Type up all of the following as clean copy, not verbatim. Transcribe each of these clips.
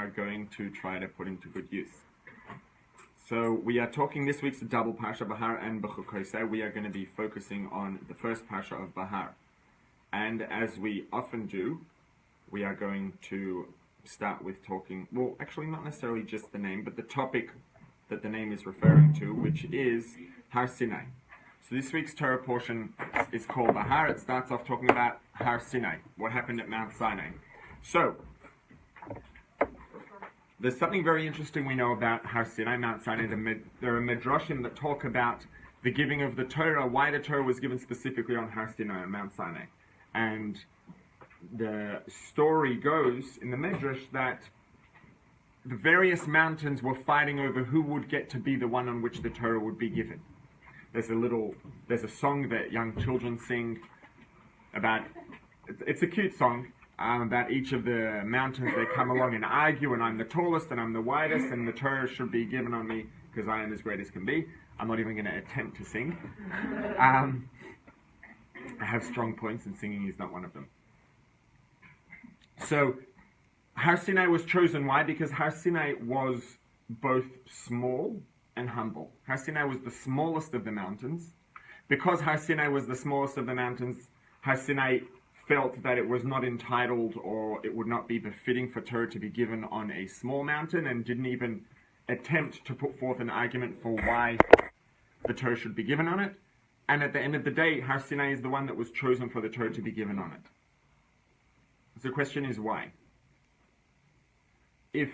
are going to try to put into good use. So we are talking, this week's a double Parsha, Behar and Bechukosai. We are going to be focusing on the first Parsha of Behar. And as we often do, we are going to start with talking, well, actually not necessarily just the name, but the topic that the name is referring to, which is Har Sinai. So this week's Torah portion is called Behar. It starts off talking about Har Sinai, what happened at Mount Sinai. So, there's something very interesting we know about Har Sinai, Mount Sinai. There are midrashim that talk about the giving of the Torah, why the Torah was given specifically on Har Sinai, on Mount Sinai. And the story goes in the midrash that the various mountains were fighting over who would get to be the one on which the Torah would be given. There's a song that young children sing about, it's a cute song, about each of the mountains. They come along and argue, and I'm the tallest and I'm the widest, and the Torah should be given on me because I am as great as can be. I'm not even going to attempt to sing. I have strong points, and singing is not one of them. So, Har Sinai was chosen. Why? Because Har Sinai was both small and humble. Har Sinai was the smallest of the mountains. Because Har Sinai was the smallest of the mountains, Har Sinai felt that it was not entitled, or it would not be befitting for Torah to be given on a small mountain, and didn't even attempt to put forth an argument for why the Torah should be given on it. And at the end of the day, Har Sinai is the one that was chosen for the Torah to be given on it. So the question is why? If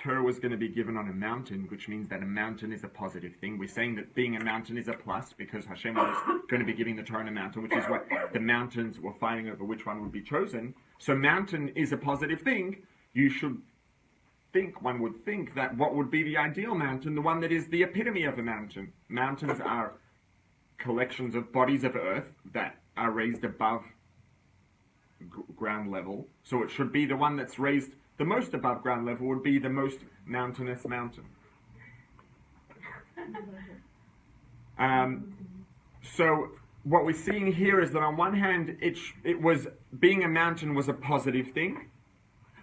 Torah was going to be given on a mountain, which means that a mountain is a positive thing. We're saying that being a mountain is a plus because Hashem was going to be giving the Torah on a mountain, which is what the mountains were fighting over which one would be chosen. So mountain is a positive thing. One would think that what would be the ideal mountain, the one that is the epitome of a mountain. Mountains are collections of bodies of earth that are raised above ground level. So it should be the one that's raised the most above ground level would be the most mountainous mountain. So what we're seeing here is that on one hand, it was being a mountain was a positive thing,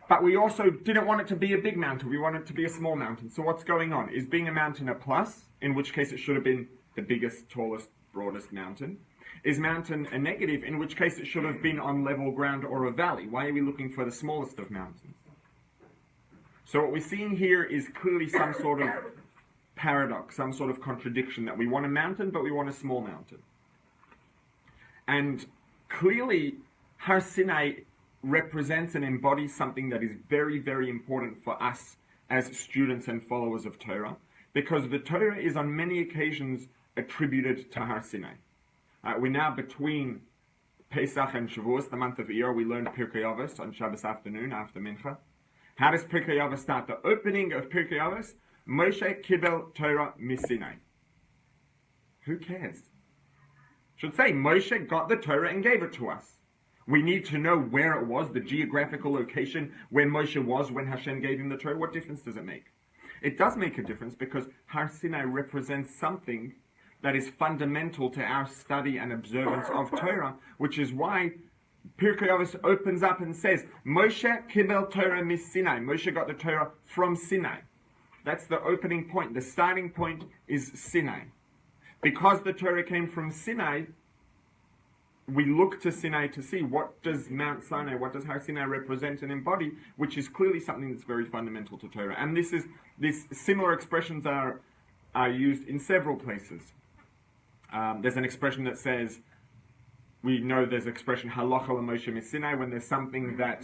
but we also didn't want it to be a big mountain. We wanted it to be a small mountain. So what's going on? Is being a mountain a plus, in which case it should have been the biggest, tallest, broadest mountain? Is mountain a negative, in which case it should have been on level ground or a valley? Why are we looking for the smallest of mountains? So what we're seeing here is clearly some sort of paradox, some sort of contradiction, that we want a mountain, but we want a small mountain. And clearly, Har Sinai represents and embodies something that is very, very important for us as students and followers of Torah, because the Torah is on many occasions attributed to Har Sinai. We're now between Pesach and Shavuos, the month of Iyar. We learned Pirkei Avos on Shabbos afternoon after Mincha. How does Pirkei Avos start? The opening of Pirkei Avos, Moshe kibel Torah miSinai. Who cares? Should say, Moshe got the Torah and gave it to us. We need to know where it was, the geographical location where Moshe was when Hashem gave him the Torah. What difference does it make? It does make a difference because Har Sinai represents something that is fundamental to our study and observance of Torah, which is why Pirkei Avos opens up and says, Moshe kibel Torah miSinai. Moshe got the Torah from Sinai. That's the opening point. The starting point is Sinai. Because the Torah came from Sinai, we look to Sinai to see what does Mount Sinai, what does Har Sinai represent and embody, which is clearly something that's very fundamental to Torah. And these similar expressions are used in several places. There's an expression that says, we know there's an expression halacha l'Moshe miSinai, when there's something that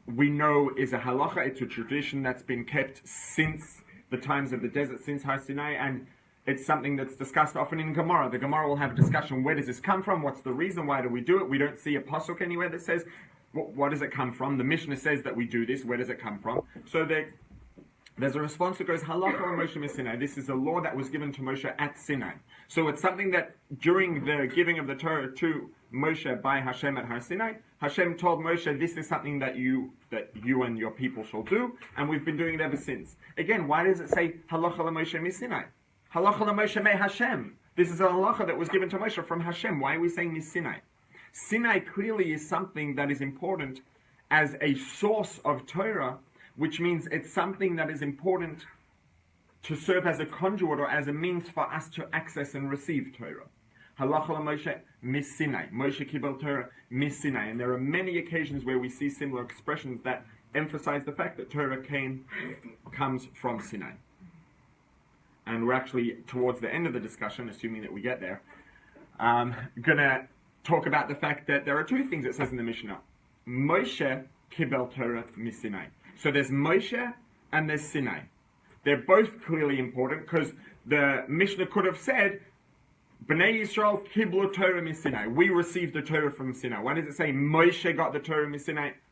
we know is a halacha, it's a tradition that's been kept since the times of the desert, since Har Sinai, and it's something that's discussed often in Gemara. The Gemara will have a discussion, where does this come from, what's the reason, why do we do it? We don't see a pasuk anywhere that says, what does it come from? The Mishnah says that we do this, where does it come from? So there's a response that goes, halacha l'Moshe miSinai. This is a law that was given to Moshe at Sinai. So it's something that during the giving of the Torah to Moshe by Hashem at Har Sinai, Hashem told Moshe, this is something that you and your people shall do, and we've been doing it ever since. Again, why does it say halacha l'Moshe miSinai? Halacha l'Moshe me Hashem. This is a halacha that was given to Moshe from Hashem. Why are we saying miSinai? Sinai clearly is something that is important as a source of Torah, which means it's something that is important to serve as a conduit or as a means for us to access and receive Torah. Halacha Moshe mis Sinai. Moshe kibel Torah mis Sinai. And there are many occasions where we see similar expressions that emphasize the fact that Torah comes from Sinai. And we're actually towards the end of the discussion, assuming that we get there, gonna talk about the fact that there are two things it says in the Mishnah. Moshe kibel Torah mis Sinai. So there's Moshe and there's Sinai. They're both clearly important because the Mishnah could have said, Bnei Yisrael kiblu Torah mis Sinai. We received the Torah from Sinai. Why does it say Moshe got the Torah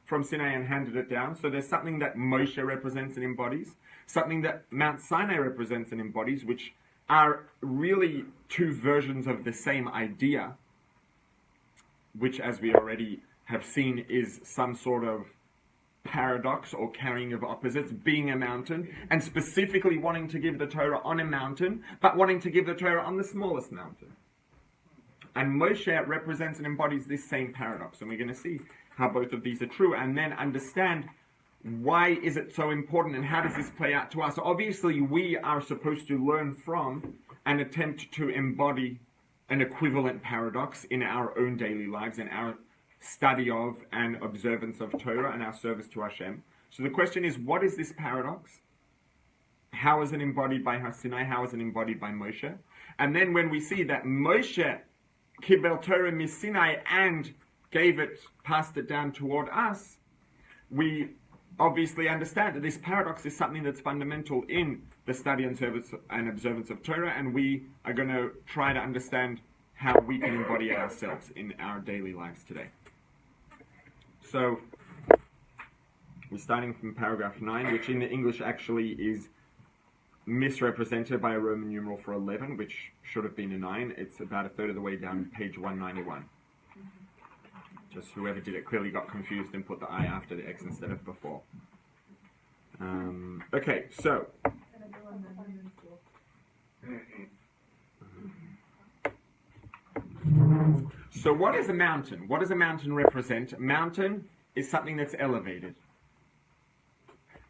from Sinai and handed it down? So there's something that Moshe represents and embodies, something that Mount Sinai represents and embodies, which are really two versions of the same idea, which, as we already have seen, is some sort of paradox or carrying of opposites, being a mountain, and specifically wanting to give the Torah on a mountain, but wanting to give the Torah on the smallest mountain. And Moshe represents and embodies this same paradox, and we're going to see how both of these are true, and then understand why is it so important, and how does this play out to us. Obviously, we are supposed to learn from and attempt to embody an equivalent paradox in our own daily lives, in our study of and observance of Torah and our service to Hashem. So the question is, what is this paradox? How is it embodied by Har Sinai? How is it embodied by Moshe? And then when we see that Moshe kibel Torah mis Sinai and passed it down toward us, we obviously understand that this paradox is something that's fundamental in the study and service and observance of Torah, and we are going to try to understand how we can embody it ourselves in our daily lives today. So, we're starting from paragraph 9, which in the English actually is misrepresented by a Roman numeral for 11, which should have been a 9. It's about a third of the way down page 191. Just whoever did it clearly got confused and put the I after the X instead of before. Okay, so... So what is a mountain? What does a mountain represent? A mountain is something that's elevated.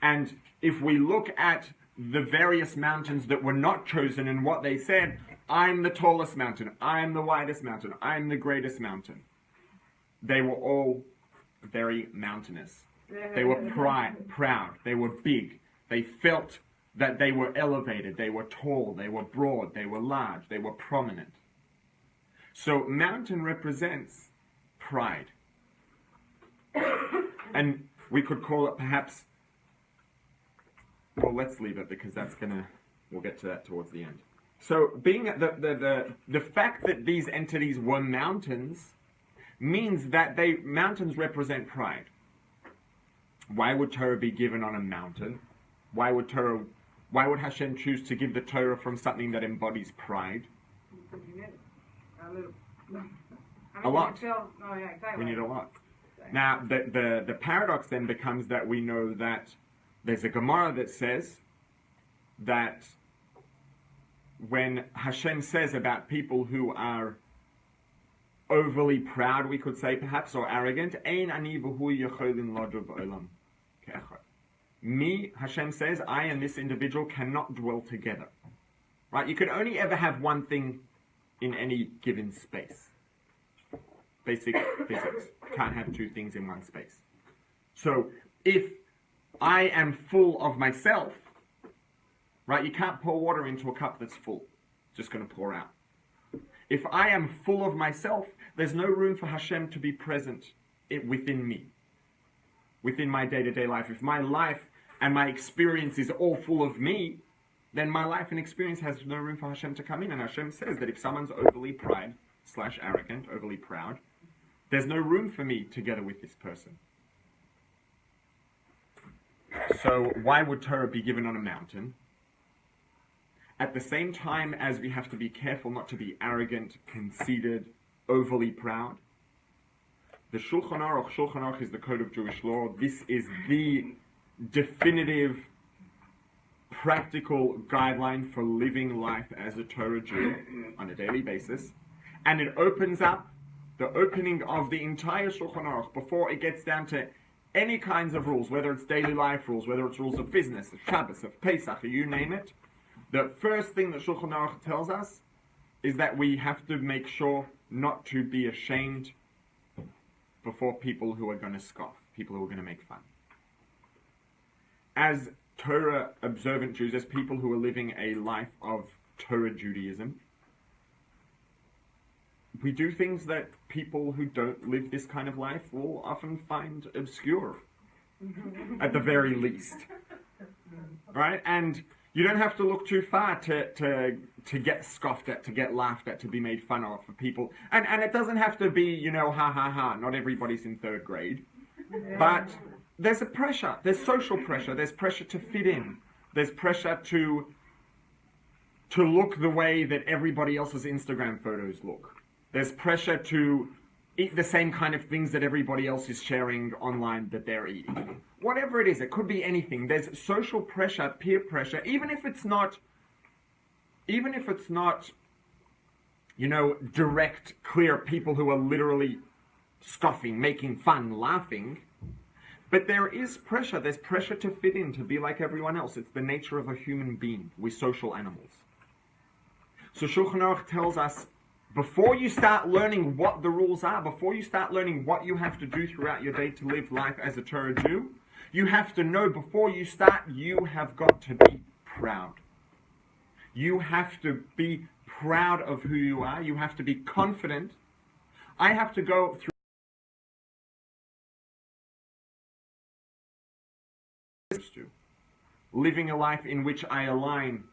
And if we look at the various mountains that were not chosen and what they said, I'm the tallest mountain, I'm the widest mountain, I'm the greatest mountain. They were all very mountainous. They were proud, they were big. They felt that they were elevated, they were tall, they were broad, they were large, they were prominent. So mountain represents pride. And we could call it perhaps, well, let's leave it because we'll get to that towards the end. So being the fact that these entities were mountains means that mountains represent pride. Why would Torah be given on a mountain? Why would Hashem choose to give the Torah from something that embodies pride? A lot. We need a lot. Now, the paradox then becomes that we know that there's a Gemara that says that when Hashem says about people who are overly proud, we could say perhaps, or arrogant, Ein ani v'hu yecholin lodov olam ke'echad. Me, Hashem says, I and this individual cannot dwell together. Right? You can only ever have one thing in any given space. Basic physics. Can't have two things in one space. So, if I am full of myself, right, you can't pour water into a cup that's full. It's just going to pour out. If I am full of myself, there's no room for Hashem to be present within me, within my day-to-day life. If my life and my experience is all full of me, then my life and experience has no room for Hashem to come in. And Hashem says that if someone's overly arrogant, overly proud, there's no room for me together with this person. So why would Torah be given on a mountain? At the same time as we have to be careful not to be arrogant, conceited, overly proud. The Shulchan Aruch is the code of Jewish law. This is the definitive, practical guideline for living life as a Torah Jew on a daily basis. And it opens up the opening of the entire Shulchan Aruch before it gets down to any kinds of rules, whether it's daily life rules, whether it's rules of business, of Shabbos, of Pesach, or you name it, the first thing that Shulchan Aruch tells us is that we have to make sure not to be ashamed before people who are going to scoff, people who are going to make fun. As Torah observant Jews, as people who are living a life of Torah Judaism, we do things that people who don't live this kind of life will often find obscure, at the very least. Right? And you don't have to look too far to get scoffed at, to get laughed at, to be made fun of for people. And it doesn't have to be, ha ha ha, not everybody's in third grade. But there's a pressure, there's social pressure, there's pressure to fit in, there's pressure to look the way that everybody else's Instagram photos look. There's pressure to eat the same kind of things that everybody else is sharing online that they're eating. Whatever it is, it could be anything. There's social pressure, peer pressure, even if it's not, direct, clear people who are literally scoffing, making fun, laughing. But there is pressure. There's pressure to fit in, to be like everyone else. It's the nature of a human being. We're social animals. So Shulchan Aruch tells us, before you start learning what the rules are, before you start learning what you have to do throughout your day to live life as a Torah Jew, you have to know before you start, you have got to be proud. You have to be proud of who you are. You have to be confident. I have to go through living a life in which I align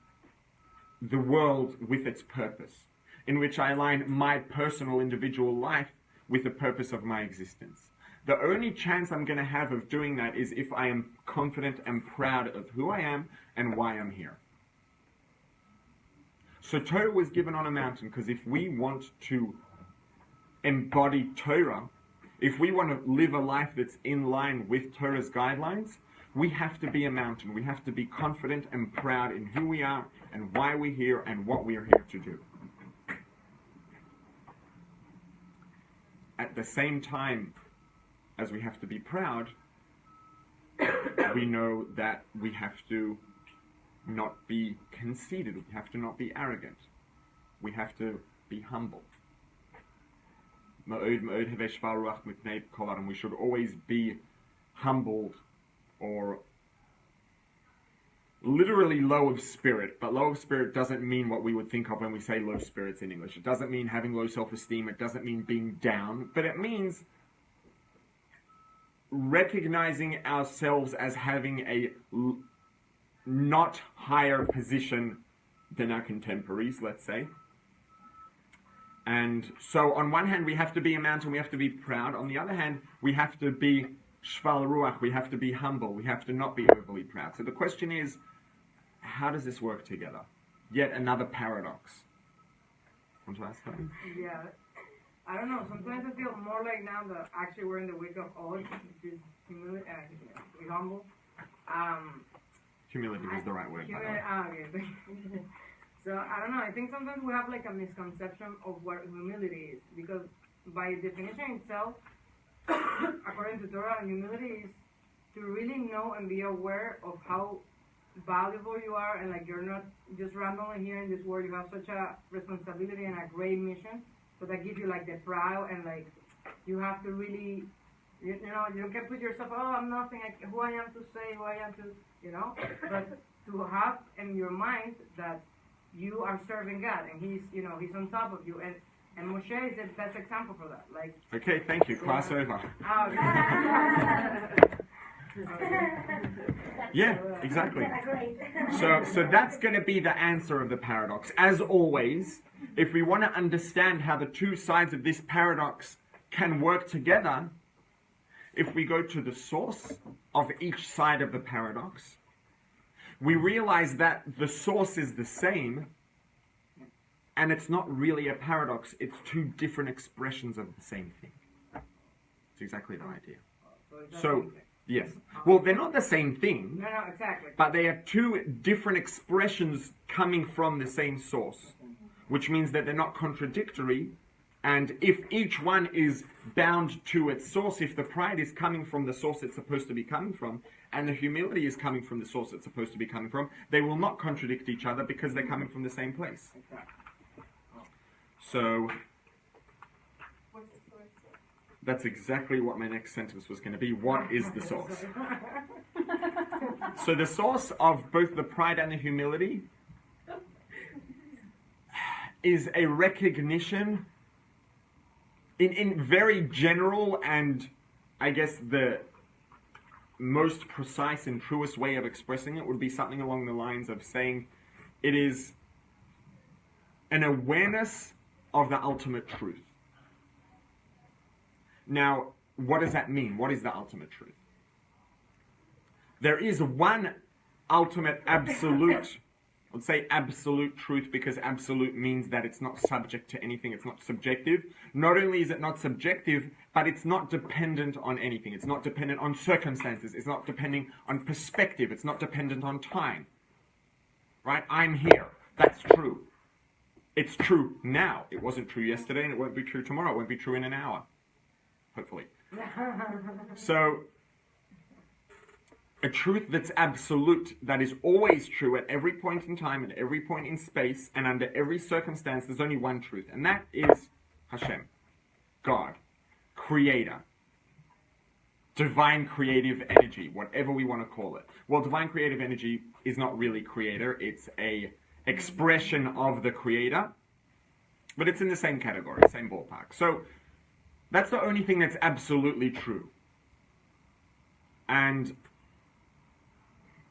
the world with its purpose, in which I align my personal individual life with the purpose of my existence. The only chance I'm going to have of doing that is if I am confident and proud of who I am and why I'm here. So Torah was given on a mountain because if we want to embody Torah, if we want to live a life that's in line with Torah's guidelines, we have to be a mountain. We have to be confident and proud in who we are and why we're here and what we're here to do. At the same time as we have to be proud, we know that we have to not be conceited. We have to not be arrogant. We have to be humble. We should always be humbled, or literally low of spirit, but low of spirit doesn't mean what we would think of when we say low spirits in English. It doesn't mean having low self-esteem. It doesn't mean being down, but it means recognizing ourselves as having a not higher position than our contemporaries, let's say. And so on one hand, we have to be a mountain, we have to be proud. On the other hand, we have to be shval ruach, we have to be humble, we have to not be overly proud. So the question is, how does this work together? Yet another paradox. Want to ask that? Yeah, I don't know, sometimes I feel more like now that actually we're in the week of Od, which is humility, be humble. Humility was the right word. Okay. So I don't know, I think sometimes we have like a misconception of what humility is, because by definition itself, according to Torah, humility is to really know and be aware of how valuable you are, and like you're not just randomly here in this world. You have such a responsibility and a great mission, so that gives you like the pride, and like you have to really, you can put yourself, oh, I'm nothing, who I am to say, who I am to, but to have in your mind that you are serving God, and He's on top of you, and Moshe is the best example for that. Like, okay, thank you. Class over. Yeah, exactly. So that's going to be the answer of the paradox. As always, if we want to understand how the two sides of this paradox can work together, if we go to the source of each side of the paradox, we realize that the source is the same, and it's not really a paradox, it's two different expressions of the same thing. It's exactly the idea. So, yes. Well, they're not the same thing. No, exactly. But they are two different expressions coming from the same source, which means that they're not contradictory, And if each one is bound to its source, if the pride is coming from the source it's supposed to be coming from, and the humility is coming from the source it's supposed to be coming from, they will not contradict each other because they're coming from the same place. So that's exactly what my next sentence was going to be. What is the source? So the source of both the pride and the humility is a recognition in very general, and I guess the most precise and truest way of expressing it would be something along the lines of saying it is an awareness of the ultimate truth. Now, what does that mean? What is the ultimate truth? There is one ultimate absolute, let's say absolute truth, because absolute means that it's not subject to anything, it's not subjective. Not only is it not subjective, but it's not dependent on anything. It's not dependent on circumstances, it's not depending on perspective, it's not dependent on time. Right? I'm here. That's true. It's true now. It wasn't true yesterday, and it won't be true tomorrow. It won't be true in an hour. Hopefully. So, a truth that's absolute, that is always true at every point in time, at every point in space, and under every circumstance, there's only one truth, and that is Hashem, God, Creator, divine creative energy, whatever we want to call it. Well, divine creative energy is not really Creator, it's a expression of the Creator, but it's in the same category, same ballpark. So, that's the only thing that's absolutely true. And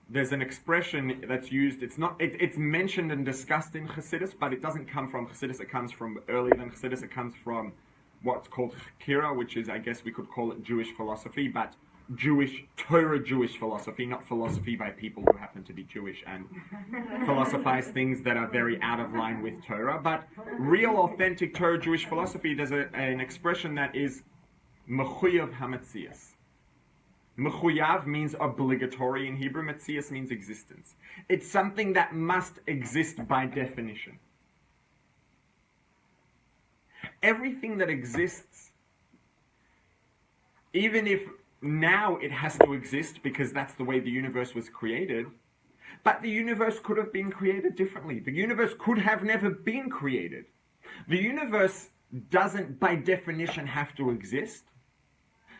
there's an expression that's used, it's mentioned and discussed in Chassidus, but it doesn't come from Chassidus, it comes from earlier than Chassidus, it comes from what's called Chakira, which is, I guess we could call it Jewish philosophy, but Torah Jewish philosophy, not philosophy by people who happen to be Jewish and philosophize things that are very out of line with Torah, but real authentic Torah Jewish philosophy, there's an expression that is Mechuyav HaMetzias. Mechuyav means obligatory in Hebrew, Metzias means existence. It's something that must exist by definition. Everything that exists, even if now it has to exist because that's the way the universe was created, but the universe could have been created differently. The universe could have never been created. The universe doesn't, by definition, have to exist.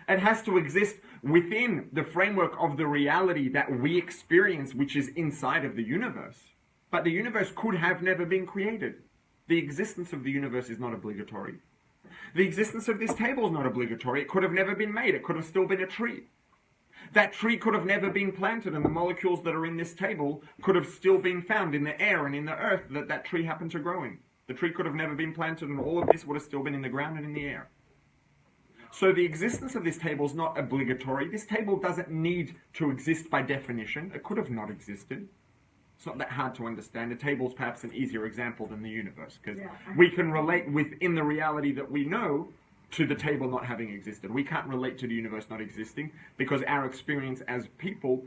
It has to exist within the framework of the reality that we experience, which is inside of the universe. But the universe could have never been created. The existence of the universe is not obligatory. The existence of this table is not obligatory. It could have never been made. It could have still been a tree. That tree could have never been planted, and the molecules that are in this table could have still been found in the air and in the earth that tree happened to grow in. The tree could have never been planted, and all of this would have still been in the ground and in the air. So the existence of this table is not obligatory. This table doesn't need to exist by definition. It could have not existed. It's not that hard to understand. A table is perhaps an easier example than the universe, because we can relate within the reality that we know to the table not having existed. We can't relate to the universe not existing because our experience as people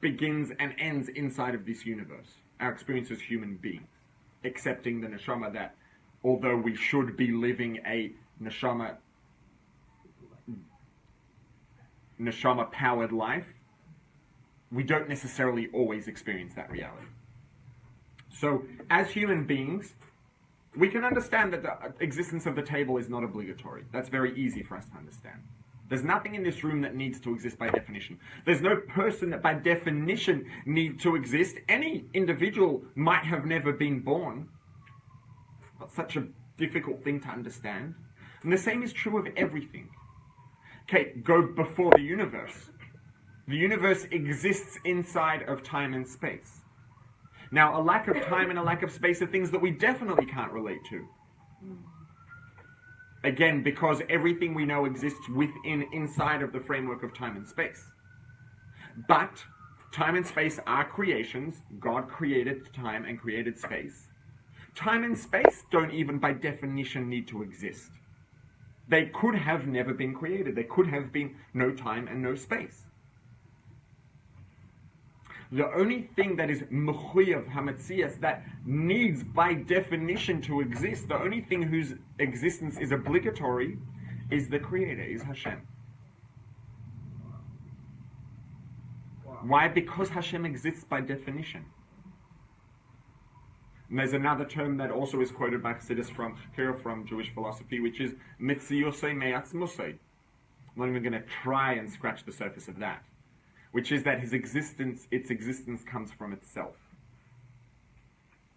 begins and ends inside of this universe. Our experience as human beings, accepting the neshama that although we should be living a neshama-powered life, we don't necessarily always experience that reality. So, as human beings, we can understand that the existence of the table is not obligatory. That's very easy for us to understand. There's nothing in this room that needs to exist by definition. There's no person that by definition needs to exist. Any individual might have never been born. That's such a difficult thing to understand. And the same is true of everything. Okay, go before the universe. The universe exists inside of time and space. Now, a lack of time and a lack of space are things that we definitely can't relate to. Again, because everything we know exists inside of the framework of time and space. But time and space are creations. God created time and created space. Time and space don't even by definition need to exist. They could have never been created. There could have been no time and no space. The only thing that is mechuyev hametzias, that needs by definition to exist, the only thing whose existence is obligatory, is the Creator, is Hashem. Why? Because Hashem exists by definition. And there's another term that also is quoted by Chassidus from Jewish philosophy, which is mitziyosei me'atzmosei. I'm not even going to try and scratch the surface of that. Which is that its existence comes from itself.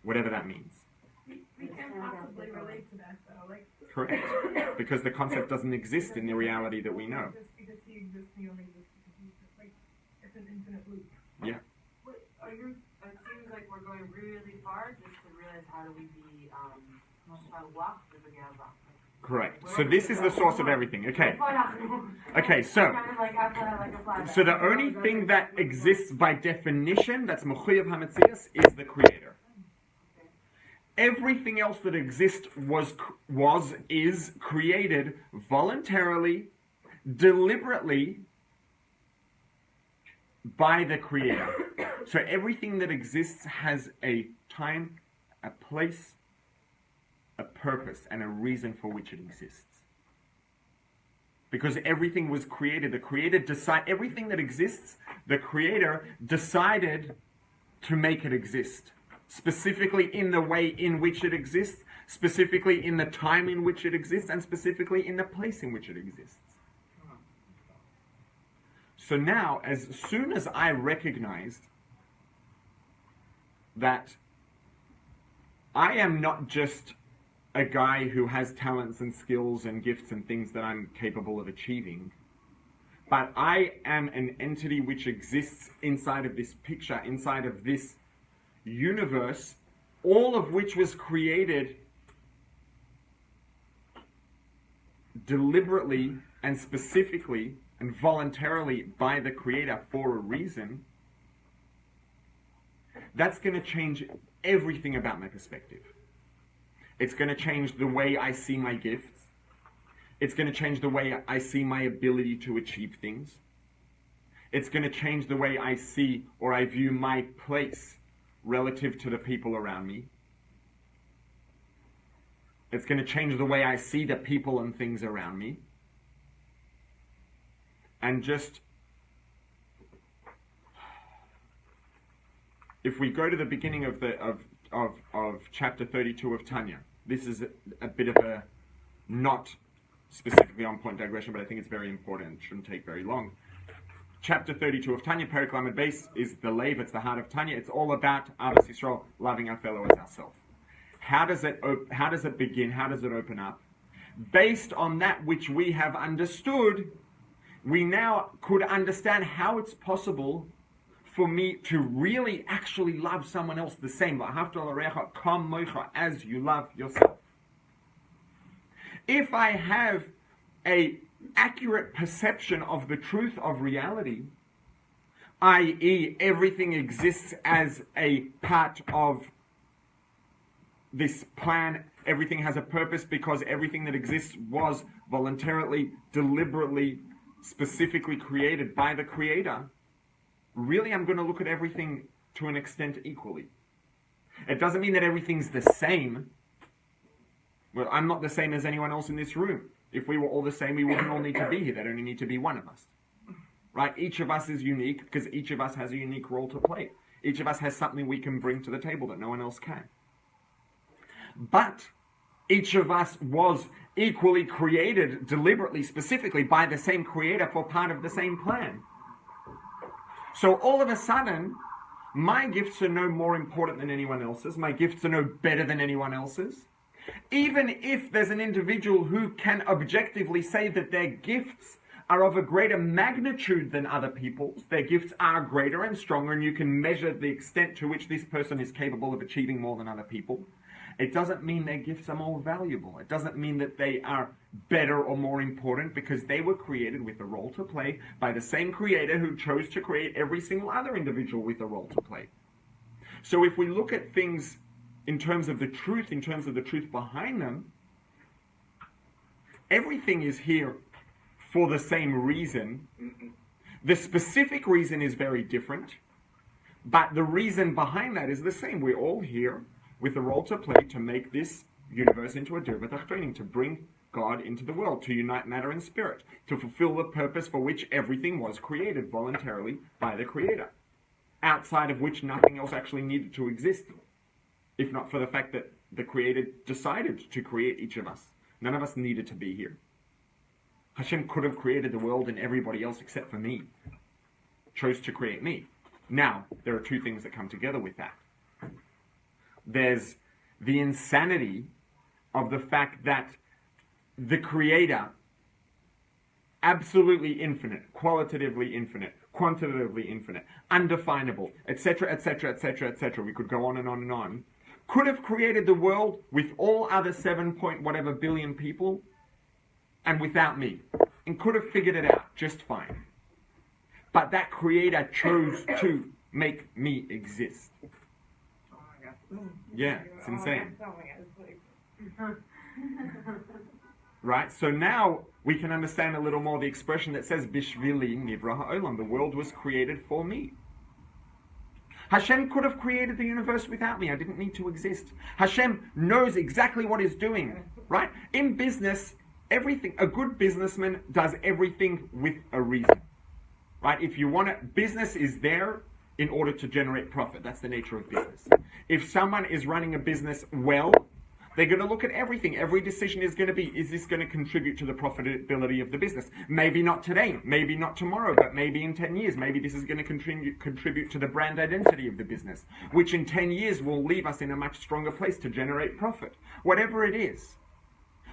Whatever that means. We can't possibly relate to that, though. Like, correct. Because the concept doesn't exist in the reality that we know. Just because he exists, he only exists because he exists. Like, it's an infinite loop. Yeah. It seems like we're going really far just to realize how do we be correct. So this is the source of everything. Okay. Okay, so the only thing that exists by definition, that's mechuyev hametzias, is the Creator. Everything else that exists is created voluntarily, deliberately by the Creator. So everything that exists has a time, a place, a purpose, and a reason for which it exists. Because everything was created. The Creator everything that exists, the Creator decided to make it exist. Specifically in the way in which it exists, specifically in the time in which it exists, and specifically in the place in which it exists. So now, as soon as I recognized that I am not just a guy who has talents and skills and gifts and things that I'm capable of achieving, but I am an entity which exists inside of this picture, inside of this universe, all of which was created deliberately and specifically and voluntarily by the Creator for a reason, that's going to change everything about my perspective. It's going to change the way I see my gifts. It's going to change the way I see my ability to achieve things. It's going to change the way I see or I view my place relative to the people around me. It's going to change the way I see the people and things around me. And just, if we go to the beginning of chapter 32 of Tanya, this is a bit of a not specifically on point digression, but I think it's very important. It shouldn't take very long. Chapter 32 of Tanya, Perek Lamed Beis, is the Lev, it's the heart of Tanya. It's all about Ahavas Yisrael, loving our fellow as ourselves. How does it begin? How does it open up? Based on that which we have understood, we now could understand how it's possible for me to really actually love someone else the same, as you love yourself. If I have a accurate perception of the truth of reality, i.e. everything exists as a part of this plan, everything has a purpose because everything that exists was voluntarily, deliberately, specifically created by the Creator, really I'm going to look at everything to an extent equally. It doesn't mean that everything's the same. Well, I'm not the same as anyone else in this room. If we were all the same, we wouldn't all need to be here. There'd only need to be one of us. Right? Each of us is unique because each of us has a unique role to play. Each of us has something we can bring to the table that no one else can. But each of us was equally created deliberately, specifically by the same Creator for part of the same plan. So all of a sudden, my gifts are no more important than anyone else's. My gifts are no better than anyone else's. Even if there's an individual who can objectively say that their gifts are of a greater magnitude than other people's, their gifts are greater and stronger, and you can measure the extent to which this person is capable of achieving more than other people, it doesn't mean their gifts are more valuable. It doesn't mean that they are better or more important, because they were created with a role to play by the same Creator who chose to create every single other individual with a role to play. So if we look at things in terms of the truth behind them, everything is here for the same reason. The specific reason is very different, But the reason behind that is the same. We're all here with a role to play to make this universe into a dirva tachtonim, to bring God into the world, to unite matter and spirit, to fulfill the purpose for which everything was created voluntarily by the Creator, outside of which nothing else actually needed to exist, if not for the fact that the Creator decided to create each of us. None of us needed to be here. Hashem could have created the world and everybody else except for me. Chose to create me. Now, there are two things that come together with that. There's the insanity of the fact that the Creator, absolutely infinite, qualitatively infinite, quantitatively infinite, undefinable, etc., etc., etc., etc., we could go on and on and on, could have created the world with all other 7 point whatever billion people and without me, and could have figured it out just fine. But that Creator chose to make me exist. Oh my God. Yeah, it's insane. Oh my God, Right? So now we can understand a little more the expression that says, Bishvili nivra ha'olam, the world was created for me. Hashem could have created the universe without me. I didn't need to exist. Hashem knows exactly what he's doing. Right? In business, everything, a good businessman does everything with a reason. Right? If you want it, business is there in order to generate profit. That's the nature of business. If someone is running a business well, they're going to look at everything. Every decision is going to be, is this going to contribute to the profitability of the business? Maybe not today, maybe not tomorrow, but maybe in 10 years. Maybe this is going to contribute to the brand identity of the business, which in 10 years will leave us in a much stronger place to generate profit. Whatever it is.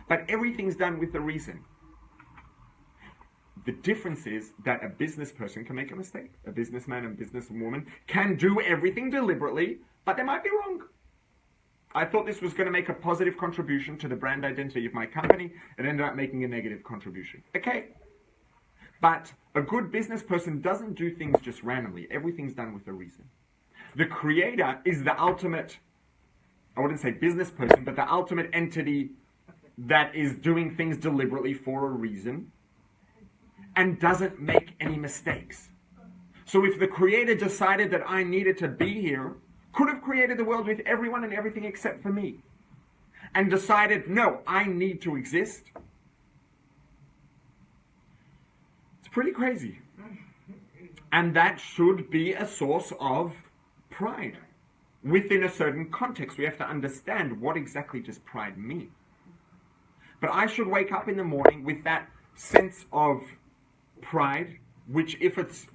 But everything's done with a reason. The difference is that a business person can make a mistake. A businessman and businesswoman can do everything deliberately, but they might be wrong. I thought this was going to make a positive contribution to the brand identity of my company. It ended up making a negative contribution. Okay. But a good business person doesn't do things just randomly. Everything's done with a reason. The Creator is the ultimate, I wouldn't say business person, but the ultimate entity that is doing things deliberately for a reason and doesn't make any mistakes. So if the Creator decided that I needed to be here, could have created the world with everyone and everything except for me, and decided, no, I need to exist. It's pretty crazy. And that should be a source of pride. Within a certain context, we have to understand what exactly does pride mean. But I should wake up in the morning with that sense of pride, which if it's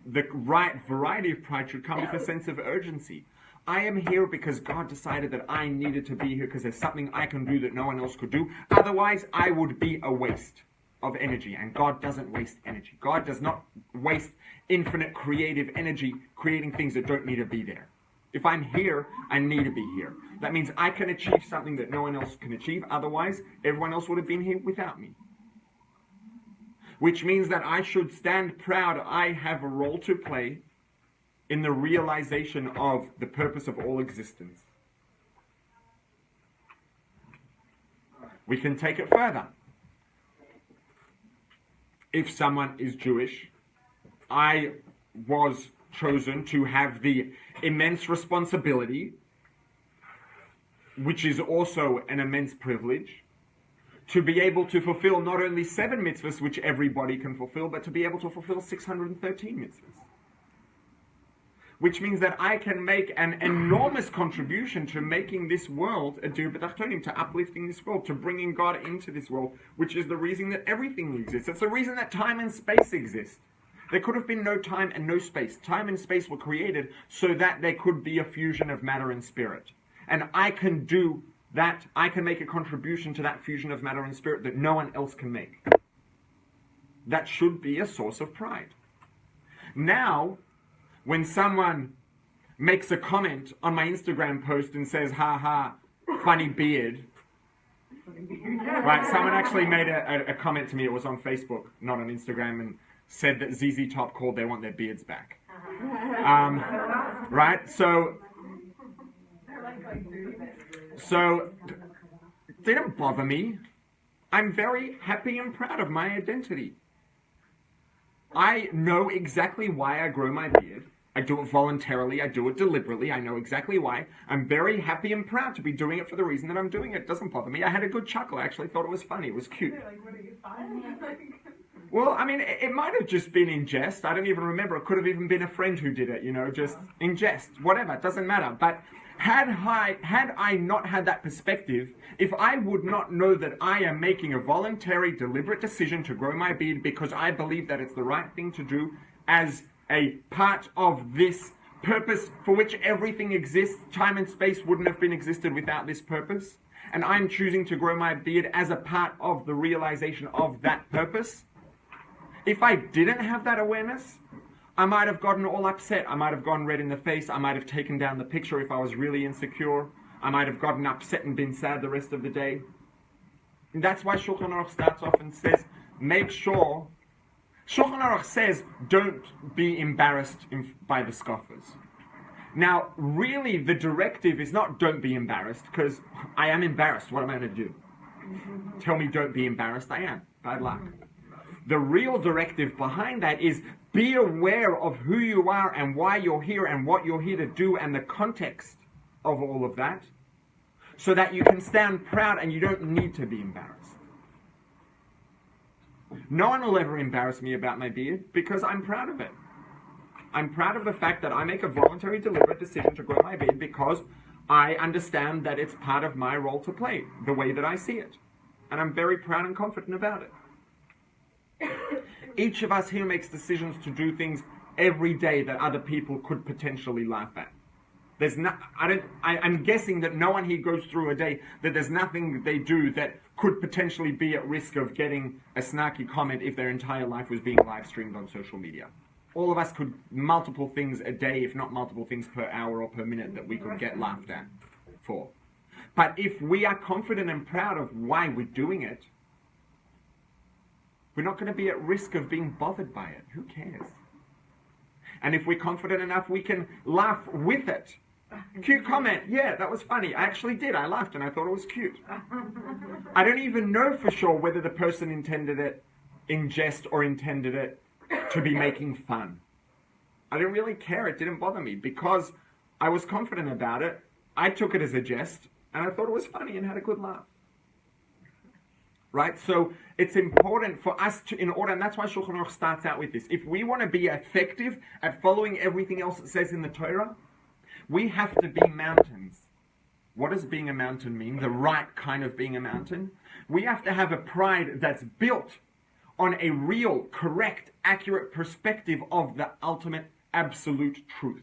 the right variety of pride should come with a sense of urgency. I am here because God decided that I needed to be here because there's something I can do that no one else could do. Otherwise, I would be a waste of energy. And God doesn't waste energy. God does not waste infinite creative energy creating things that don't need to be there. If I'm here, I need to be here. That means I can achieve something that no one else can achieve. Otherwise, everyone else would have been here without me. Which means that I should stand proud. I have a role to play in the realization of the purpose of all existence. We can take it further. If someone is Jewish, I was chosen to have the immense responsibility, which is also an immense privilege, to be able to fulfill not only 7 mitzvahs, which everybody can fulfill, but to be able to fulfill 613 mitzvahs. Which means that I can make an enormous contribution to making this world a dir b'tachtonim, to uplifting this world, to bringing God into this world, which is the reason that everything exists. It's the reason that time and space exist. There could have been no time and no space. Time and space were created so that there could be a fusion of matter and spirit. And I can do that. I can make a contribution to that fusion of matter and spirit that no one else can make. That should be a source of pride. Now, when someone makes a comment on my Instagram post and says, ha ha, funny beard. Right, someone actually made a comment to me, it was on Facebook, not on Instagram, and said that ZZ Top called they want their beards back. Right, so it didn't bother me. I'm very happy and proud of my identity. I know exactly why I grow my beard, I do it voluntarily. I do it deliberately. I know exactly why. I'm very happy and proud to be doing it for the reason that I'm doing it. It doesn't bother me. I had a good chuckle. I actually thought it was funny. It was cute. Like, what are you fine? Well, I mean, it might have just been in jest. I don't even remember. It could have even been a friend who did it, just in jest. Whatever, it doesn't matter. But had I not had that perspective, if I would not know that I am making a voluntary, deliberate decision to grow my beard because I believe that it's the right thing to do as a part of this purpose for which everything exists, time and space wouldn't have been existed without this purpose, and I'm choosing to grow my beard as a part of the realization of that purpose, if I didn't have that awareness, I might have gotten all upset. I might have gone red in the face. I might have taken down the picture if I was really insecure. I might have gotten upset and been sad the rest of the day. And that's why Shulchan Aruch starts off and says, make sure... Shulchan Aruch says, don't be embarrassed by the scoffers. Now, really, the directive is not don't be embarrassed, because I am embarrassed. What am I going to do? Tell me don't be embarrassed. I am. Bad luck. The real directive behind that is be aware of who you are and why you're here and what you're here to do and the context of all of that, so that you can stand proud and you don't need to be embarrassed. No one will ever embarrass me about my beard because I'm proud of it. I'm proud of the fact that I make a voluntary, deliberate decision to grow my beard because I understand that it's part of my role to play, the way that I see it. And I'm very proud and confident about it. Each of us here makes decisions to do things every day that other people could potentially laugh at. I'm guessing that no one here goes through a day that there's nothing they do that could potentially be at risk of getting a snarky comment if their entire life was being live streamed on social media. All of us could multiple things a day, if not multiple things per hour or per minute that we could get laughed at for. But if we are confident and proud of why we're doing it, we're not going to be at risk of being bothered by it. Who cares? And if we're confident enough, we can laugh with it. Cute comment. Yeah, that was funny. I actually did. I laughed and I thought it was cute. I don't even know for sure whether the person intended it in jest or intended it to be making fun. I didn't really care. It didn't bother me because I was confident about it. I took it as a jest and I thought it was funny and had a good laugh. Right? So it's important for us to, in order, and that's why Shulchan Aruch starts out with this. If we want to be effective at following everything else it says in the Torah, we have to be mountains. What does being a mountain mean? The right kind of being a mountain. We have to have a pride that's built on a real, correct, accurate perspective of the ultimate, absolute truth.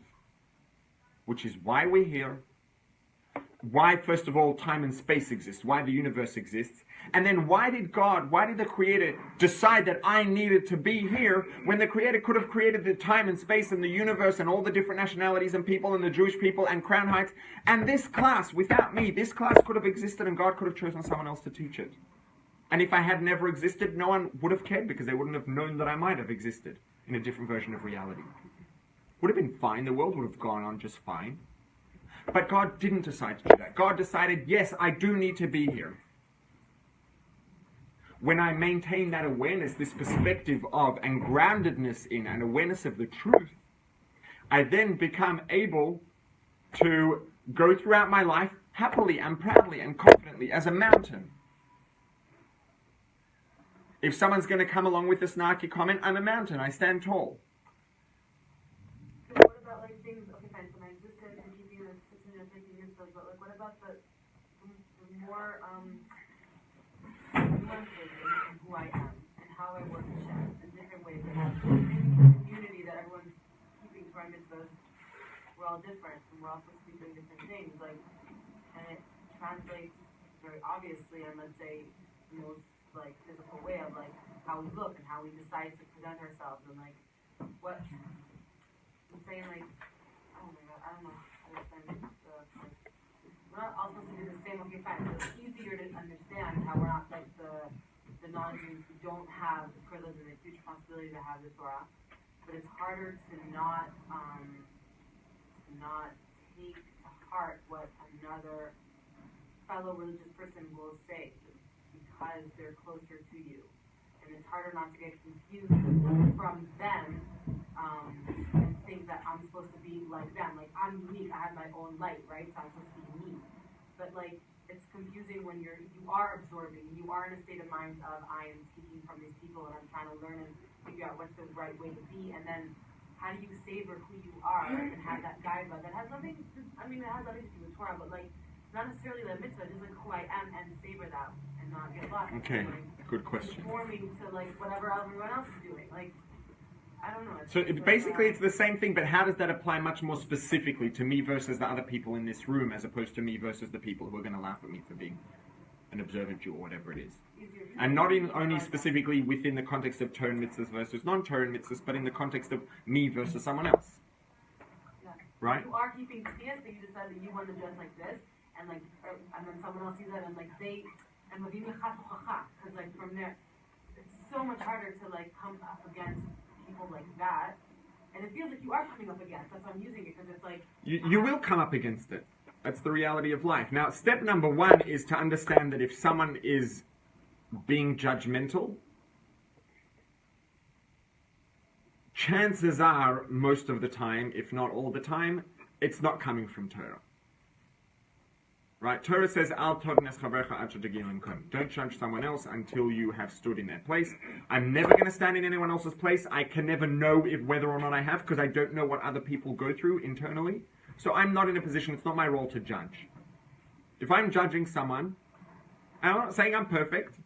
Which is why we're here. Why, first of all, time and space exist. Why the universe exists. And then why did the Creator decide that I needed to be here when the Creator could have created the time and space and the universe and all the different nationalities and people and the Jewish people and Crown Heights. And this class, without me, this class could have existed and God could have chosen someone else to teach it. And if I had never existed, no one would have cared because they wouldn't have known that I might have existed in a different version of reality. Would have been fine. The world would have gone on just fine. But God didn't decide to do that. God decided, yes, I do need to be here. When I maintain that awareness, this perspective of and groundedness in and awareness of the truth, I then become able to go throughout my life happily and proudly and confidently as a mountain. If someone's going to come along with a snarky comment, I'm a mountain. I stand tall. So what about like things, okay fine, so I'm just going to keep you in a thinking yourself, but like what about the more nuances in who I am and how I work with Shem in different ways that have community that everyone's keeping Torah mitzvahs. We're all different and we're all supposed to be doing different things, like, and it translates very obviously on, let's say, the most like physical way of like how we look and how we decide to present ourselves and like what I'm saying, like, oh my god, I don't know how to explain the like, we're not all supposed to do the same. Okay, fine. So it's easier to understand how we're not like the non-Jews who don't have the privilege and the huge responsibility to have the Torah, but it's harder to not take to heart what another fellow religious person will say because they're closer to you, and it's harder not to get confused from them. And think that I'm supposed to be like them. Like, I'm unique, I have my own light, right? So I'm supposed to be me. But like, it's confusing when you are absorbing, you are in a state of mind of, I am speaking from these people and I'm trying to learn and figure out what's the right way to be, and then how do you savor who you are and have that guide that has nothing to, it has nothing to do with Torah, but like, not necessarily the mitzvah, just like who I am, and savor that and not get lost. Okay, like, good question. Conforming to like whatever everyone else is doing. Like, I don't know. So basically it's the same thing, but how does that apply much more specifically to me versus the other people in this room, as opposed to me versus the people who are going to laugh at me for being an observant Jew or whatever it is? And not in only specifically within the context of Torah mitzvahs versus non-Torah mitzvahs, but in the context of me versus someone else. Yeah. Right? You are keeping stance, but you decide that you want to dress like this, and like, and then someone else sees that, and like because like from there, it's so much harder to like come up against people like that, and it feels like you are coming up against. That's why I'm using it, because it's like you will come up against it. That's the reality of life. Now, step number one is to understand that if someone is being judgmental, chances are, most of the time, if not all the time, it's not coming from Torah. Right? Torah says, Al todnes chaverecha ad shetegilim kom. Don't judge someone else until you have stood in their place. I'm never going to stand in anyone else's place. I can never know whether or not I have, because I don't know what other people go through internally. So I'm not in a position, it's not my role to judge. If I'm judging someone, I'm not saying I'm perfect,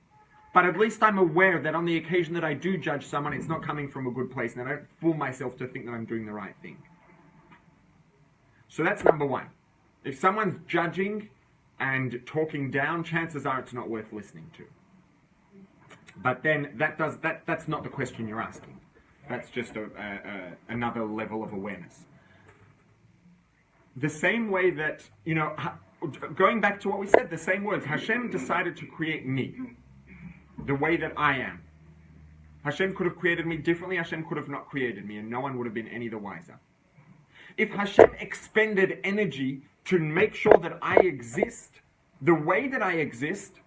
but at least I'm aware that on the occasion that I do judge someone, it's not coming from a good place, and I don't fool myself to think that I'm doing the right thing. So that's number one. If someone's judging and talking down, chances are it's not worth listening to. But then that's not the question you're asking. That's just another level of awareness. The same way that, going back to what we said, the same words, Hashem decided to create me the way that I am. Hashem could have created me differently, Hashem could have not created me, and no one would have been any the wiser. If Hashem expended energy to make sure that I exist the way that I exist,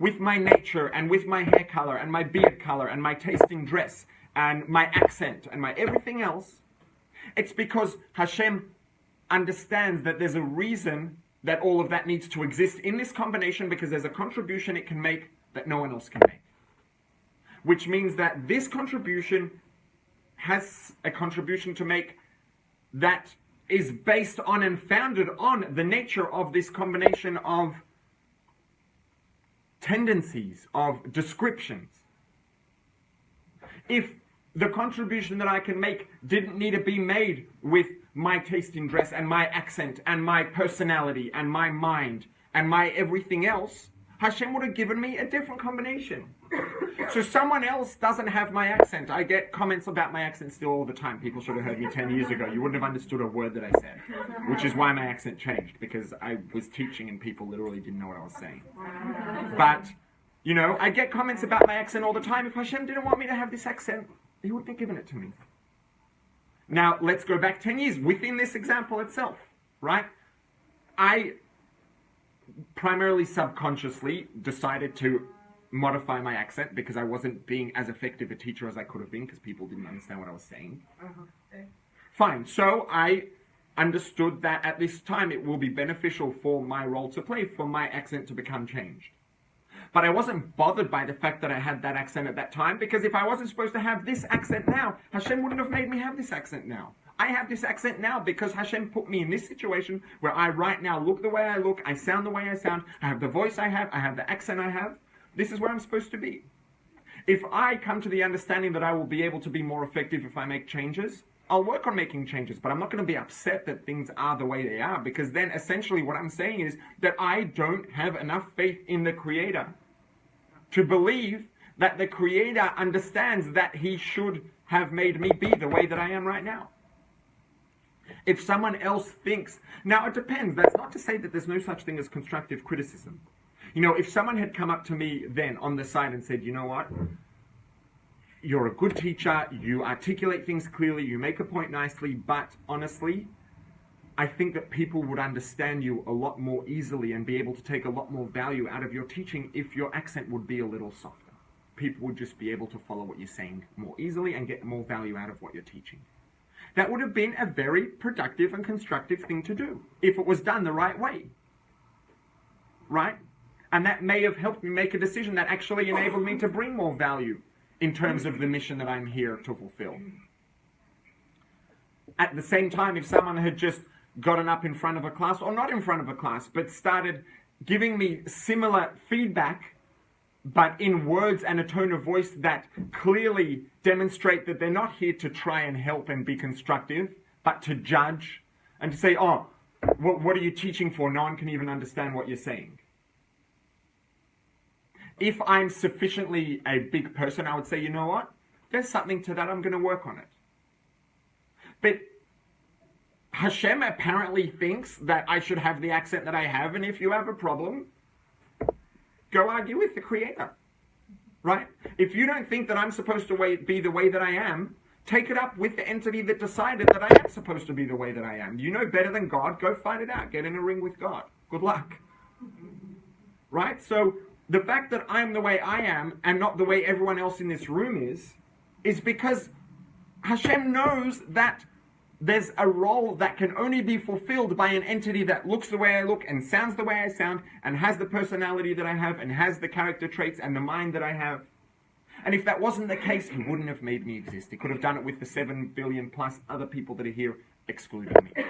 with my nature and with my hair color and my beard color and my taste in dress and my accent and my everything else, it's because Hashem understands that there's a reason that all of that needs to exist in this combination, because there's a contribution it can make that no one else can make. Which means that this contribution has a contribution to make that is based on and founded on the nature of this combination of tendencies, of descriptions. If the contribution that I can make didn't need to be made with my taste in dress and my accent and my personality and my mind and my everything else, Hashem would have given me a different combination. So someone else doesn't have my accent. I get comments about my accent still all the time. People should have heard me 10 years ago. You wouldn't have understood a word that I said. Which is why my accent changed, because I was teaching and people literally didn't know what I was saying. But, I get comments about my accent all the time. If Hashem didn't want me to have this accent, He wouldn't have given it to me. Now, let's go back 10 years within this example itself, right? I primarily subconsciously decided to modify my accent because I wasn't being as effective a teacher as I could have been, because people didn't understand what I was saying. Fine, so I understood that at this time it will be beneficial for my role to play, for my accent to become changed. But I wasn't bothered by the fact that I had that accent at that time, because if I wasn't supposed to have this accent now, Hashem wouldn't have made me have this accent now. I have this accent now because Hashem put me in this situation where I right now look the way I look, I sound the way I sound, I have the voice I have the accent I have. This is where I'm supposed to be. If I come to the understanding that I will be able to be more effective if I make changes, I'll work on making changes, but I'm not going to be upset that things are the way they are, because then essentially what I'm saying is that I don't have enough faith in the Creator to believe that the Creator understands that He should have made me be the way that I am right now. If someone else thinks, now it depends, that's not to say that there's no such thing as constructive criticism. If someone had come up to me then on the side and said, you know what, you're a good teacher, you articulate things clearly, you make a point nicely, but honestly, I think that people would understand you a lot more easily and be able to take a lot more value out of your teaching if your accent would be a little softer. People would just be able to follow what you're saying more easily and get more value out of what you're teaching. That would have been a very productive and constructive thing to do if it was done the right way. Right? And that may have helped me make a decision that actually enabled me to bring more value in terms of the mission that I'm here to fulfill. At the same time, if someone had just gotten up in front of a class, or not in front of a class, but started giving me similar feedback, but in words and a tone of voice that clearly demonstrate that they're not here to try and help and be constructive, but to judge and to say, oh, what are you teaching for? No one can even understand what you're saying. If I'm sufficiently a big person, I would say, you know what? There's something to that. I'm going to work on it. But Hashem apparently thinks that I should have the accent that I have, and if you have a problem, go argue with the Creator, right? If you don't think that I'm supposed to be the way that I am, take it up with the entity that decided that I am supposed to be the way that I am. You know better than God, go fight it out. Get in a ring with God. Good luck. Right? So the fact that I'm the way I am and not the way everyone else in this room is because Hashem knows that there's a role that can only be fulfilled by an entity that looks the way I look and sounds the way I sound and has the personality that I have and has the character traits and the mind that I have. And if that wasn't the case, he wouldn't have made me exist. He could have done it with the 7 billion plus other people that are here, excluding me.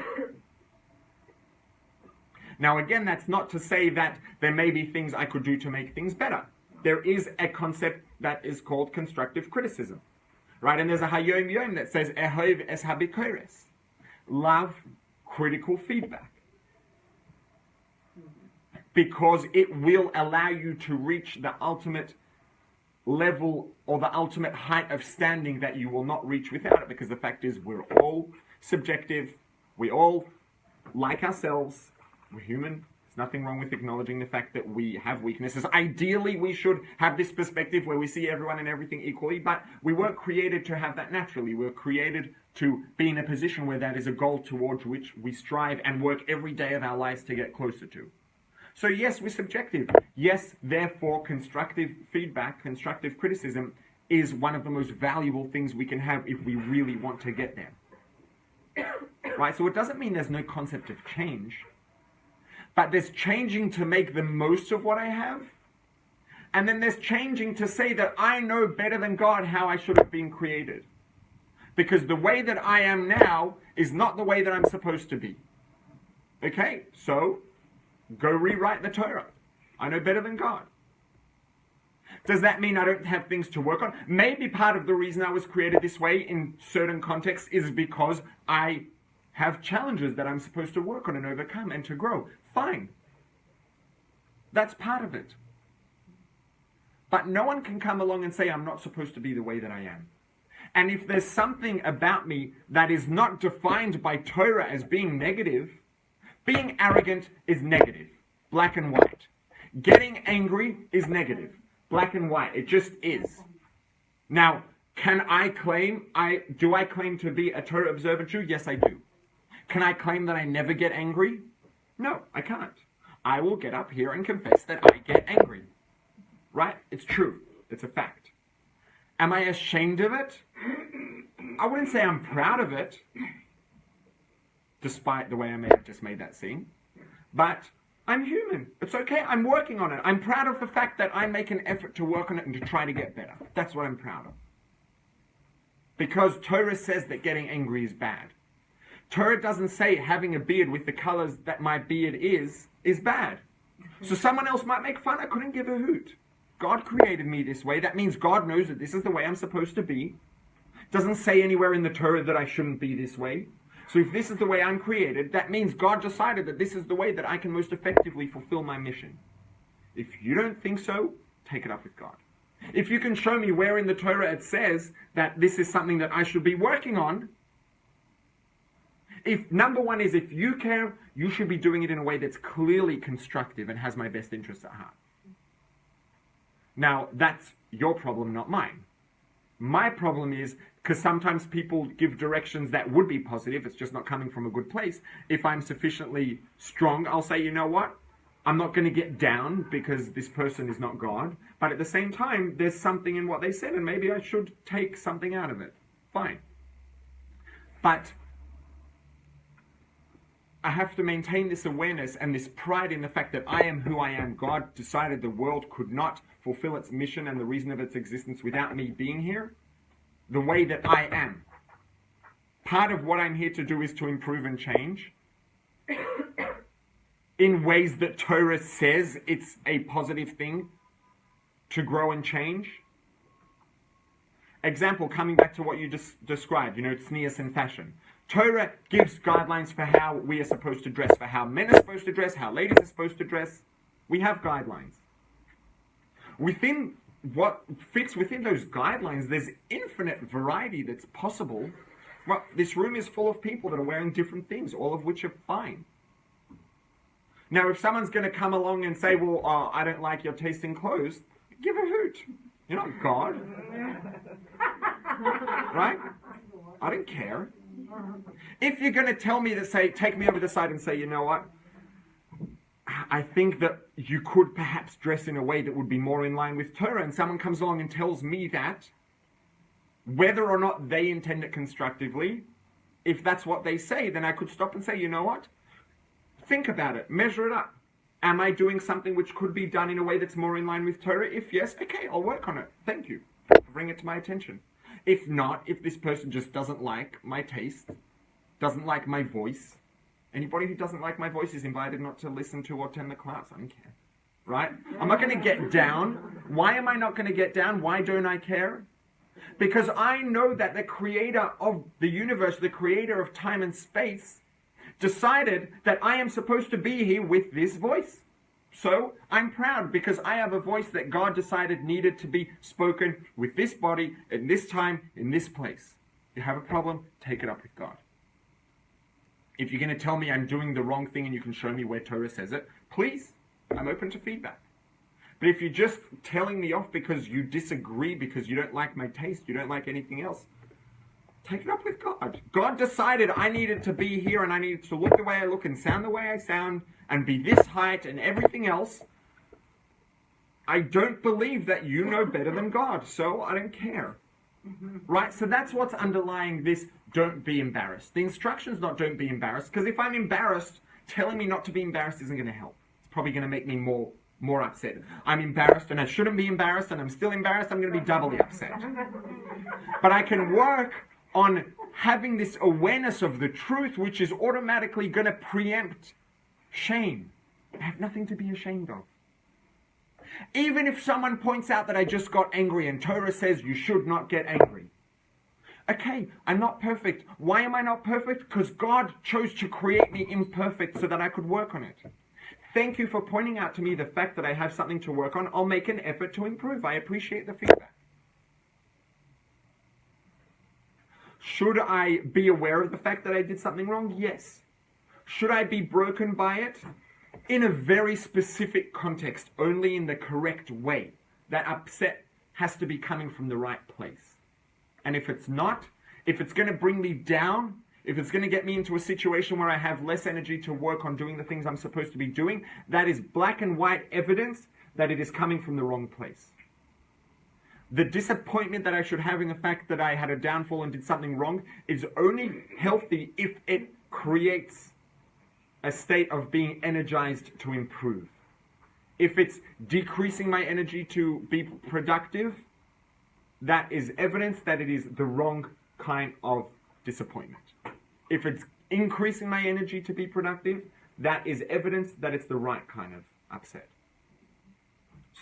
Now again, that's not to say that there may be things I could do to make things better. There is a concept that is called constructive criticism. Right, and there's a Hayom Yom that says, Ehov es habikores. Love critical feedback. Because it will allow you to reach the ultimate level or the ultimate height of standing that you will not reach without it. Because the fact is, we're all subjective. We all like ourselves. We're human. Nothing wrong with acknowledging the fact that we have weaknesses. Ideally, we should have this perspective where we see everyone and everything equally, but we weren't created to have that naturally. We were created to be in a position where that is a goal towards which we strive and work every day of our lives to get closer to. So yes, we're subjective. Yes, therefore, constructive feedback, constructive criticism is one of the most valuable things we can have if we really want to get there. Right? So it doesn't mean there's no concept of change. But there's changing to make the most of what I have. And then there's changing to say that I know better than God how I should have been created. Because the way that I am now is not the way that I'm supposed to be. Okay, so go rewrite the Torah. I know better than God. Does that mean I don't have things to work on? Maybe part of the reason I was created this way in certain contexts is because I have challenges that I'm supposed to work on and overcome and to grow. Fine. That's part of it. But no one can come along and say I'm not supposed to be the way that I am. And if there's something about me that is not defined by Torah as being negative, being arrogant is negative, black and white. Getting angry is negative, black and white. It just is. Now, can I claim, do I claim to be a Torah observant Jew? Yes, I do. Can I claim that I never get angry? No, I can't. I will get up here and confess that I get angry. Right? It's true. It's a fact. Am I ashamed of it? I wouldn't say I'm proud of it, despite the way I may have just made that seem. But I'm human. It's okay. I'm working on it. I'm proud of the fact that I make an effort to work on it and to try to get better. That's what I'm proud of. Because Torah says that getting angry is bad. Torah doesn't say having a beard with the colors that my beard is bad. So someone else might make fun. I couldn't give a hoot. God created me this way. That means God knows that this is the way I'm supposed to be. Doesn't say anywhere in the Torah that I shouldn't be this way. So if this is the way I'm created, that means God decided that this is the way that I can most effectively fulfill my mission. If you don't think so, take it up with God. If you can show me where in the Torah it says that this is something that I should be working on, if number one is if you care, you should be doing it in a way that's clearly constructive and has my best interests at heart. Now, that's your problem, not mine. My problem is, because sometimes people give directions that would be positive, it's just not coming from a good place. If I'm sufficiently strong, I'll say, you know what? I'm not going to get down because this person is not God. But at the same time, there's something in what they said, and maybe I should take something out of it. Fine. But I have to maintain this awareness and this pride in the fact that I am who I am. God decided the world could not fulfill its mission and the reason of its existence without me being here the way that I am. Part of what I'm here to do is to improve and change in ways that Torah says it's a positive thing to grow and change. Example, coming back to what you just described, tznius and fashion. Torah gives guidelines for how we are supposed to dress, for how men are supposed to dress, how ladies are supposed to dress. We have guidelines. Within what fits within those guidelines, there's infinite variety that's possible. Well, this room is full of people that are wearing different things, all of which are fine. Now, if someone's going to come along and say, well, I don't like your taste in clothes, give a hoot. You're not God. Right? I don't care. If you're going to tell me to take me over the side and say, you know what? I think that you could perhaps dress in a way that would be more in line with Torah, and someone comes along and tells me that, whether or not they intend it constructively, if that's what they say, then I could stop and say, you know what? Think about it. Measure it up. Am I doing something which could be done in a way that's more in line with Torah? If yes, okay, I'll work on it. Thank you. Bring it to my attention. If not, if this person just doesn't like my taste, doesn't like my voice, anybody who doesn't like my voice is invited not to listen to or attend the class. I don't care. Right? I'm not going to get down. Why am I not going to get down? Why don't I care? Because I know that the creator of the universe, the creator of time and space, decided that I am supposed to be here with this voice. So I'm proud because I have a voice that God decided needed to be spoken with this body, at this time, in this place. You have a problem, take it up with God. If you're going to tell me I'm doing the wrong thing and you can show me where Torah says it, please, I'm open to feedback. But if you're just telling me off because you disagree, because you don't like my taste, you don't like anything else, take it up with God. God decided I needed to be here and I needed to look the way I look and sound the way I sound and be this height and everything else. I don't believe that you know better than God, so I don't care. Right? So that's what's underlying this don't be embarrassed. The instruction's not don't be embarrassed, because if I'm embarrassed, telling me not to be embarrassed isn't going to help. It's probably going to make me more upset. I'm embarrassed and I shouldn't be embarrassed and I'm still embarrassed, I'm going to be doubly upset. But I can work on having this awareness of the truth, which is automatically going to preempt shame. I have nothing to be ashamed of. Even if someone points out that I just got angry and Torah says you should not get angry. Okay, I'm not perfect. Why am I not perfect? Because God chose to create me imperfect so that I could work on it. Thank you for pointing out to me the fact that I have something to work on. I'll make an effort to improve. I appreciate the feedback. Should I be aware of the fact that I did something wrong? Yes. Should I be broken by it? In a very specific context, only in the correct way. That upset has to be coming from the right place. And if it's not, if it's going to bring me down, if it's going to get me into a situation where I have less energy to work on doing the things I'm supposed to be doing, that is black and white evidence that it is coming from the wrong place. The disappointment that I should have in the fact that I had a downfall and did something wrong is only healthy if it creates a state of being energized to improve. If it's decreasing my energy to be productive, that is evidence that it is the wrong kind of disappointment. If it's increasing my energy to be productive, that is evidence that it's the right kind of upset.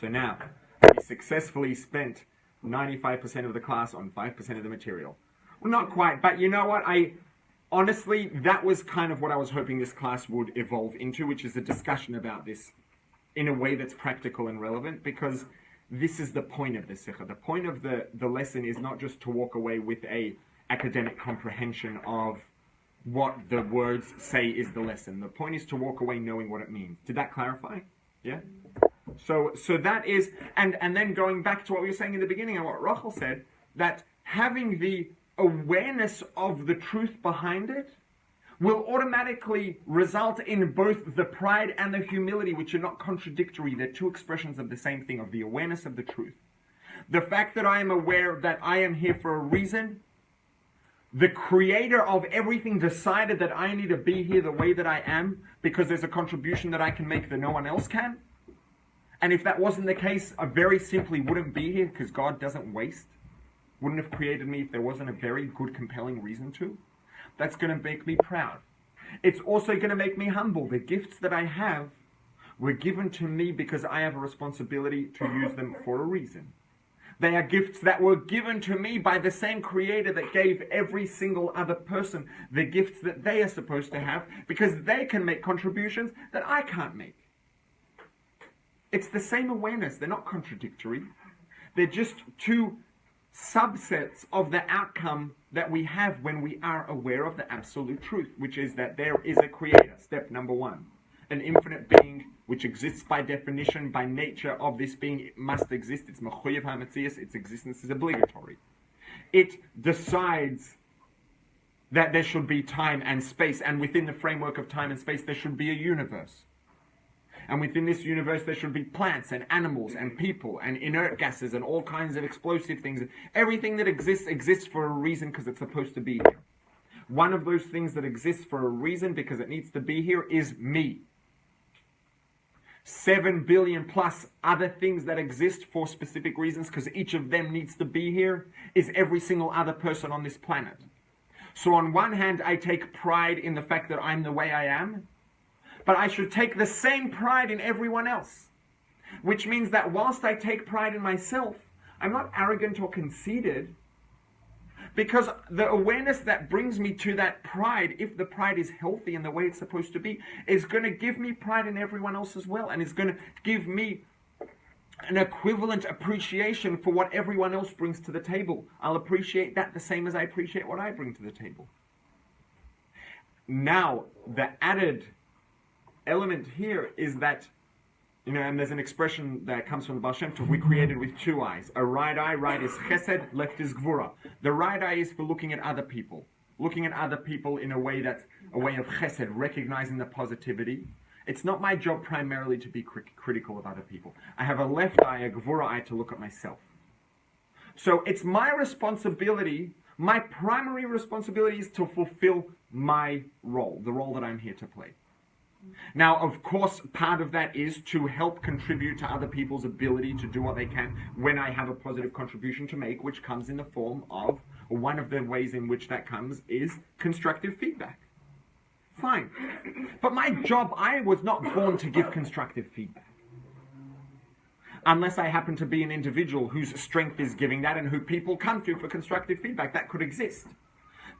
So now, we successfully spent 95% of the class on 5% of the material. Well, not quite, but you know what? Honestly, that was kind of what I was hoping this class would evolve into, which is a discussion about this in a way that's practical and relevant, because this is the point of the sikha. The point of the lesson is not just to walk away with a academic comprehension of what the words say is the lesson. The point is to walk away knowing what it means. Did that clarify? Yeah? So that is, and then going back to what we were saying in the beginning and what Rachel said, that having the awareness of the truth behind it will automatically result in both the pride and the humility, which are not contradictory. They're two expressions of the same thing, of the awareness of the truth. The fact that I am aware that I am here for a reason the creator of everything decided that I need to be here the way that I am because there's a contribution that I can make that no one else can. And if that wasn't the case, I very simply wouldn't be here because God doesn't waste. Wouldn't have created me if there wasn't a very good, compelling reason to. That's going to make me proud. It's also going to make me humble. The gifts that I have were given to me because I have a responsibility to use them for a reason. They are gifts that were given to me by the same creator that gave every single other person the gifts that they are supposed to have because they can make contributions that I can't make. It's the same awareness. They're not contradictory. They're just two subsets of the outcome that we have when we are aware of the absolute truth, which is that there is a creator. Step number one. An infinite being which exists by definition, by nature of this being. It must exist. It's mechuyev hametzias. Its existence is obligatory. It decides that there should be time and space, and within the framework of time and space there should be a universe. And within this universe there should be plants and animals and people and inert gases and all kinds of explosive things. Everything that exists for a reason because it's supposed to be here. One of those things that exists for a reason because it needs to be here is me. 7 billion plus other things that exist for specific reasons because each of them needs to be here is every single other person on this planet. So on one hand, I take pride in the fact that I'm the way I am, but I should take the same pride in everyone else. Which means that whilst I take pride in myself, I'm not arrogant or conceited, because the awareness that brings me to that pride, if the pride is healthy and the way it's supposed to be, is going to give me pride in everyone else as well, and is going to give me an equivalent appreciation for what everyone else brings to the table. I'll appreciate that the same as I appreciate what I bring to the table. Now, the added element here is that, and there's an expression that comes from the Baal Shem Tov, we created with two eyes. A right eye, right is chesed, left is gvura. The right eye is for looking at other people. Looking at other people in a way that's a way of chesed, recognizing the positivity. It's not my job primarily to be critical of other people. I have a left eye, a gvura eye, to look at myself. So it's my responsibility, my primary responsibility is to fulfill my role, the role that I'm here to play. Now, of course, part of that is to help contribute to other people's ability to do what they can when I have a positive contribution to make, which comes in the form of, one of the ways in which that comes is constructive feedback. Fine. But my job, I was not born to give constructive feedback. Unless I happen to be an individual whose strength is giving that and who people come to for constructive feedback, that could exist.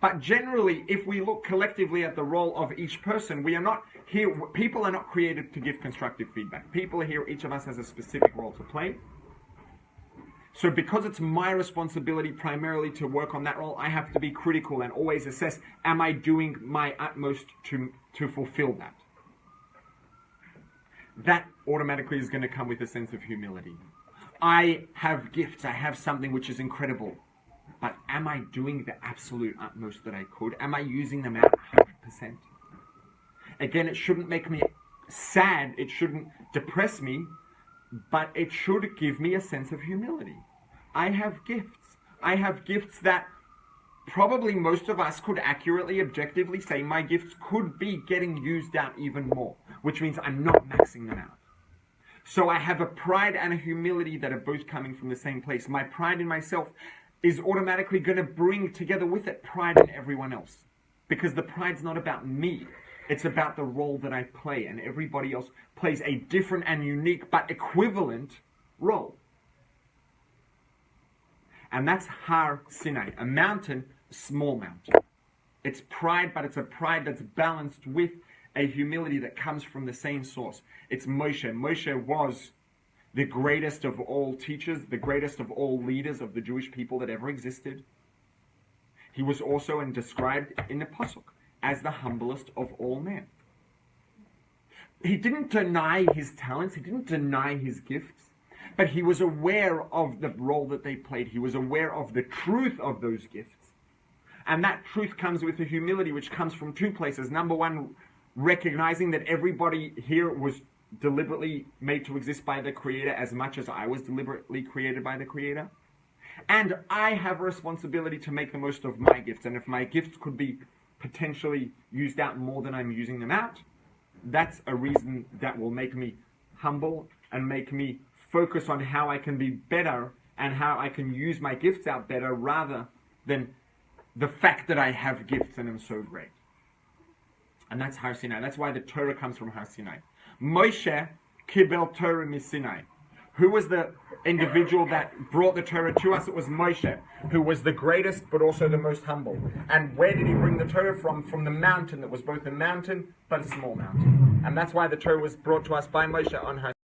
But generally, if we look collectively at the role of each person, we are not here, people are not created to give constructive feedback. People are here, each of us has a specific role to play. So because it's my responsibility primarily to work on that role, I have to be critical and always assess, am I doing my utmost to fulfill that? That automatically is going to come with a sense of humility. I have gifts, I have something which is incredible. But am I doing the absolute utmost that I could? Am I using them out 100%? Again, it shouldn't make me sad, it shouldn't depress me, but it should give me a sense of humility. I have gifts. I have gifts that probably most of us could accurately, objectively say my gifts could be getting used out even more, which means I'm not maxing them out. So I have a pride and a humility that are both coming from the same place. My pride in myself is automatically going to bring together with it pride in everyone else. Because the pride's not about me. It's about the role that I play. And everybody else plays a different and unique but equivalent role. And that's Har Sinai, a mountain, a small mountain. It's pride, but it's a pride that's balanced with a humility that comes from the same source. It's Moshe. Moshe was the greatest of all teachers, the greatest of all leaders of the Jewish people that ever existed. He was also described in the Pasuk as the humblest of all men. He didn't deny his talents, he didn't deny his gifts, but he was aware of the role that they played. He was aware of the truth of those gifts. And that truth comes with a humility which comes from two places. Number one, recognizing that everybody here was deliberately made to exist by the Creator as much as I was deliberately created by the Creator. And I have a responsibility to make the most of my gifts. And if my gifts could be potentially used out more than I'm using them out, that's a reason that will make me humble and make me focus on how I can be better and how I can use my gifts out better rather than the fact that I have gifts and am so great. And that's Har Sinai. That's why the Torah comes from Har Sinai. Moshe kibel Torah miSinai. Who was the individual that brought the Torah to us? It was Moshe, who was the greatest but also the most humble. And where did he bring the Torah from? From the mountain that was both a mountain but a small mountain. And that's why the Torah was brought to us by Moshe on Har